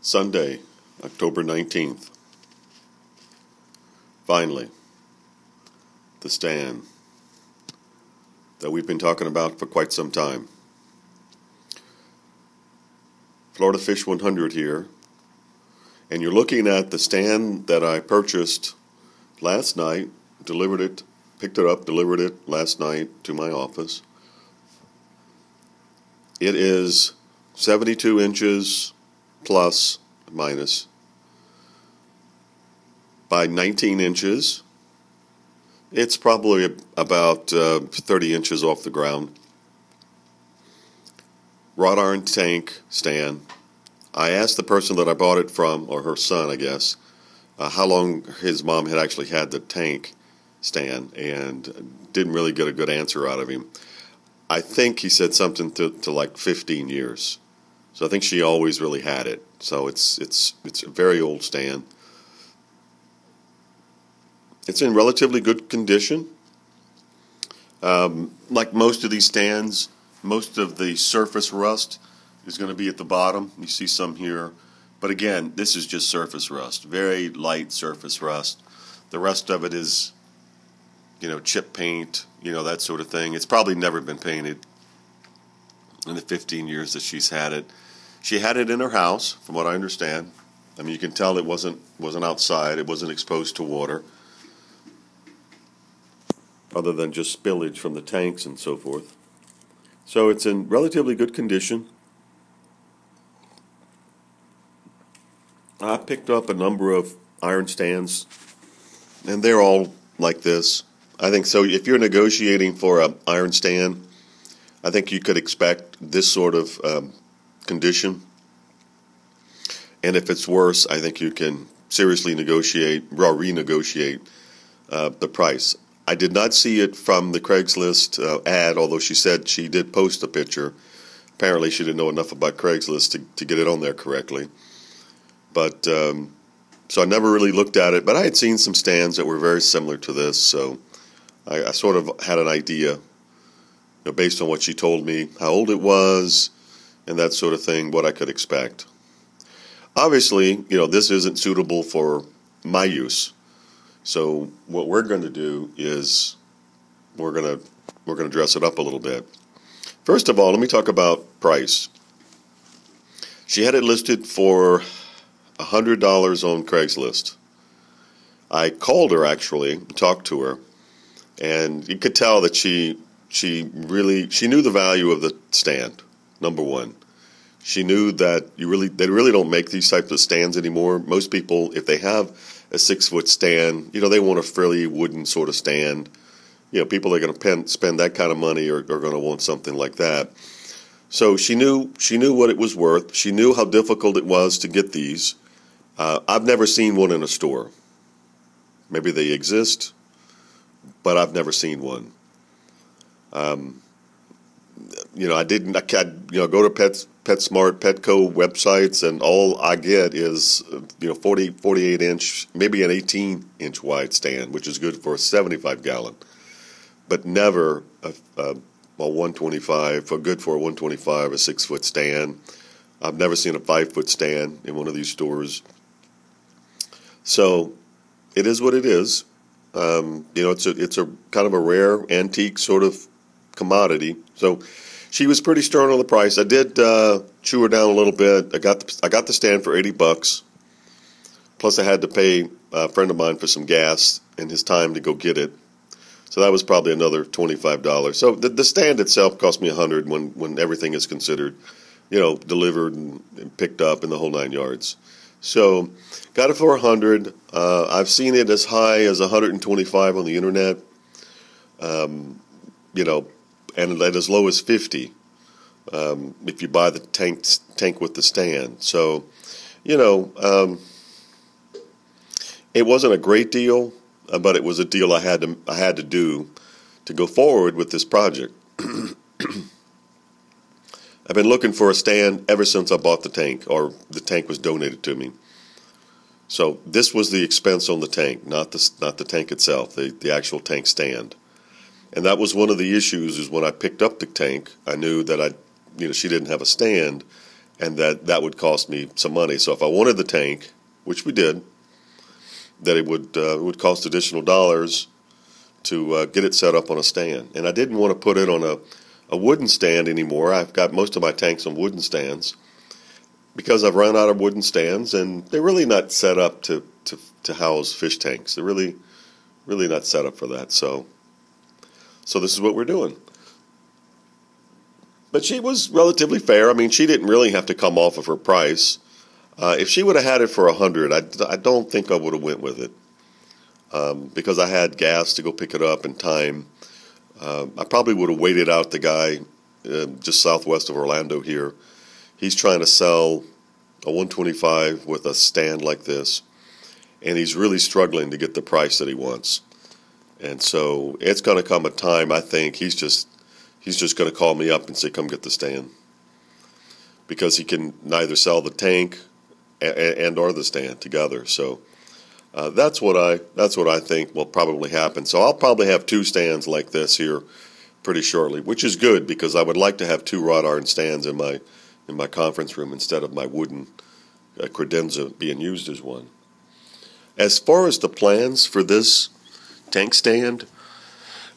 Sunday, October 19th. Finally, the stand that we've been talking about for quite some time. Florida Fish 100 here, and you're looking at the stand that I purchased last night, picked it up, delivered it last night to my office. It is 72 inches plus minus by 19 inches. It's probably about 30 inches off the ground. Wrought iron tank stand. I asked the person that I bought it from, or her son, I guess, how long his mom had actually had the tank stand, and didn't really get a good answer out of him. I think he said something to like 15 years. So I think she always really had it. So it's a very old stand. It's in relatively good condition. Like most of these stands, most of the surface rust is going to be at the bottom. You see some here. But again, this is just surface rust. Very light surface rust. The rest of it is, chip paint, that sort of thing. It's probably never been painted in the 15 years that she's had it. She had it in her house, from what I understand. I mean, you can tell it wasn't outside. It wasn't exposed to water, other than just spillage from the tanks and so forth. So it's in relatively good condition. I picked up a number of iron stands, and they're all like this. I think so. If you're negotiating for an iron stand, I think you could expect this sort of condition. And if it's worse, I think you can seriously negotiate or renegotiate the price. I did not see it from the Craigslist ad, although she said she did post a picture. Apparently she didn't know enough about Craigslist to get it on there correctly. But so I never really looked at it, but I had seen some stands that were very similar to this, so I sort of had an idea, based on what she told me, how old it was, and that sort of thing, what I could expect. Obviously, this isn't suitable for my use. So what we're going to do is we're going to dress it up a little bit. First of all, let me talk about price. She had it listed for $100 on Craigslist. I called her, actually, talked to her, and you could tell that she knew the value of the stand. Number one, she knew that they really don't make these types of stands anymore. Most people, if they have a 6-foot stand, they want a fairly wooden sort of stand. People that are going to spend that kind of money are going to want something like that. So she knew what it was worth. She knew how difficult it was to get these. I've never seen one in a store. Maybe they exist, but I've never seen one. I go to PetSmart, Petco websites, and all I get is 48 inch, maybe an 18-inch wide stand, which is good for a 75-gallon, but never a 125, good for a 125, a 6-foot stand. I've never seen a 5-foot stand in one of these stores. So it is what it is. It's a kind of a rare antique sort of commodity. So she was pretty stern on the price. I did chew her down a little bit. I got the stand for $80. Plus I had to pay a friend of mine for some gas and his time to go get it. So that was probably another $25. So the stand itself cost me $100 when everything is considered, delivered and picked up in the whole 9 yards. So got it for $100. I've seen it as high as $125 on the internet. And at as low as $50 if you buy the tank with the stand. So, it wasn't a great deal, but it was a deal I had to do to go forward with this project. I've been looking for a stand ever since I bought the tank, or the tank was donated to me. So this was the expense on the tank, not the tank itself, the actual tank stand. And that was one of the issues, is when I picked up the tank, I knew that she didn't have a stand. and that would cost me some money. So if I wanted the tank, which we did, that it would cost additional dollars to get it set up on a stand. And I didn't want to put it on a wooden stand anymore. I've got most of my tanks on wooden stands because I've run out of wooden stands, and they're really not set up to house fish tanks. They're really not set up for that. So this is what we're doing. But she was relatively fair. I mean, she didn't really have to come off of her price. If she would have had it for $100, I don't think I would have went with it, because I had gas to go pick it up and time. I probably would have waited out the guy just southwest of Orlando here. He's trying to sell a 125 with a stand like this, and he's really struggling to get the price that he wants. And so it's going to come a time, I think, he's just going to call me up and say, come get the stand, because he can neither sell the tank and or the stand together. So that's what I think will probably happen. So I'll probably have two stands like this here pretty shortly, which is good, because I would like to have two wrought iron stands in my conference room instead of my wooden credenza being used as one. As far as the plans for this tank stand,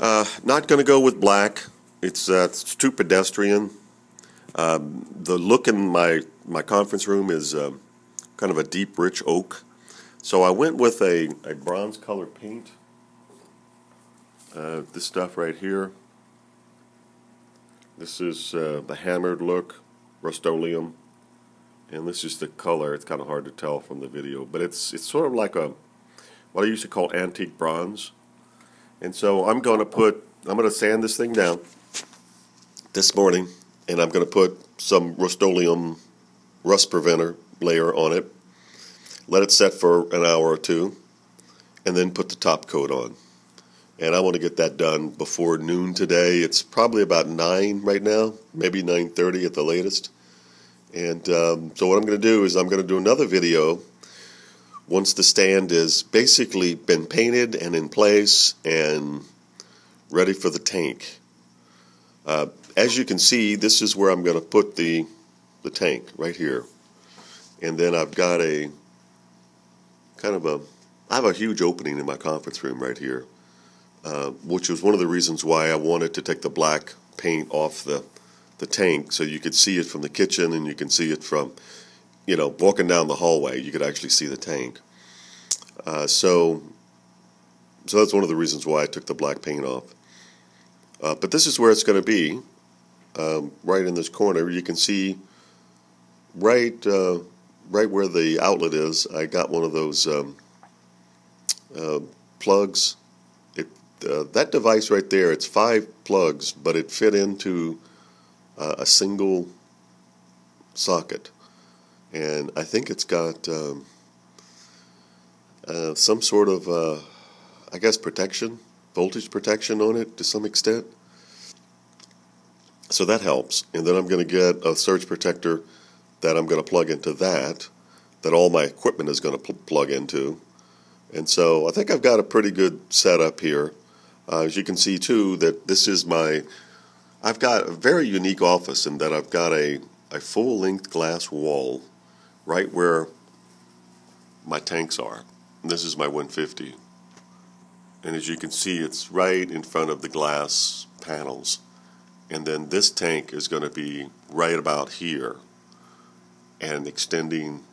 not going to go with black. It's too pedestrian. The look in my conference room is kind of a deep, rich oak. So I went with a bronze color paint. This stuff right here. This is the hammered look, Rust-Oleum. And this is the color. It's kind of hard to tell from the video, but it's sort of like what I used to call antique bronze. And so I'm going to sand this thing down this morning, and I'm going to put some Rust-Oleum rust preventer layer on it, let it set for an hour or two, and then put the top coat on. And I want to get that done before noon today. It's probably about 9 right now, maybe 9:30 at the latest. And so what I'm going to do is I'm going to do another video once the stand is basically been painted and in place and ready for the tank. As you can see, this is where I'm going to put the tank, right here. And then I've got I have a huge opening in my conference room right here, which was one of the reasons why I wanted to take the black paint off the tank, so you could see it from the kitchen, and you can see it from, walking down the hallway. You could actually see the tank. So that's one of the reasons why I took the black paint off. But this is where it's going to be, right in this corner. You can see right where the outlet is. I got one of those plugs. That device right there, it's 5 plugs, but it fit into a single socket, and I think it's got some sort of I guess voltage protection on it to some extent, so that helps. And then I'm going to get a surge protector that I'm going to plug into that all my equipment is going to plug into. And so I think I've got a pretty good setup here. As you can see too, that this is I've got a very unique office in that I've got a full-length glass wall right where my tanks are. And this is my 150. And as you can see, it's right in front of the glass panels. And then this tank is going to be right about here and extending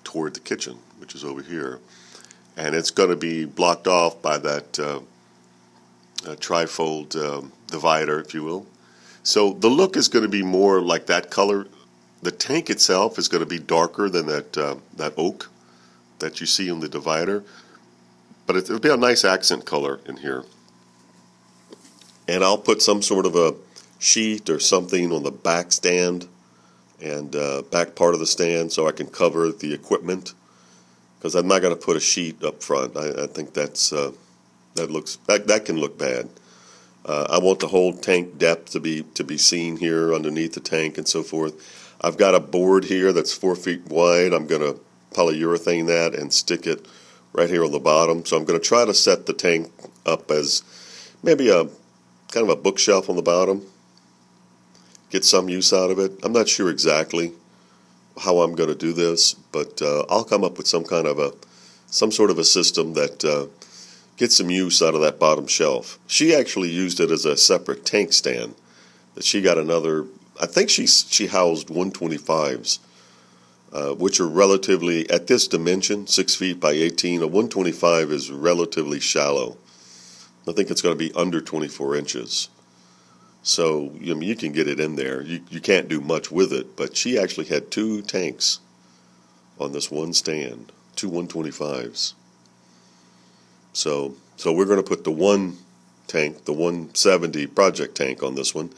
toward the kitchen, which is over here. And it's going to be blocked off by that trifold divider, if you will. So the look is going to be more like that color. The tank itself is going to be darker than that oak that you see on the divider, but it'll be a nice accent color in here. And I'll put some sort of a sheet or something on the back stand and back part of the stand so I can cover the equipment, because I'm not going to put a sheet up front. I think that can look bad. I want the whole tank depth to be seen here underneath the tank and so forth. I've got a board here that's 4 feet wide. I'm going to polyurethane that and stick it right here on the bottom. So I'm going to try to set the tank up as maybe a kind of a bookshelf on the bottom. get some use out of it. I'm not sure exactly how I'm going to do this, but I'll come up with some sort of a system that gets some use out of that bottom shelf. She actually used it as a separate tank stand. That she got another. I think she housed 125s, which are relatively, at this dimension, 6 feet by 18. A 125 is relatively shallow. I think it's going to be under 24 inches. So you can get it in there. You can't do much with it, but she actually had 2 tanks on this one stand, 2 125s. So we're going to put the one tank, the 170 project tank on this one,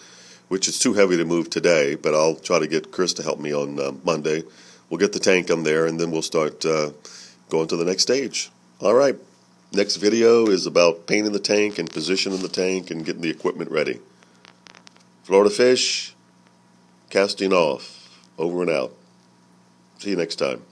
which is too heavy to move today, but I'll try to get Chris to help me on Monday. We'll get the tank on there, and then we'll start going to the next stage. All right. Next video is about painting the tank and positioning the tank and getting the equipment ready. Florida Fish, casting off. Over and out. See you next time.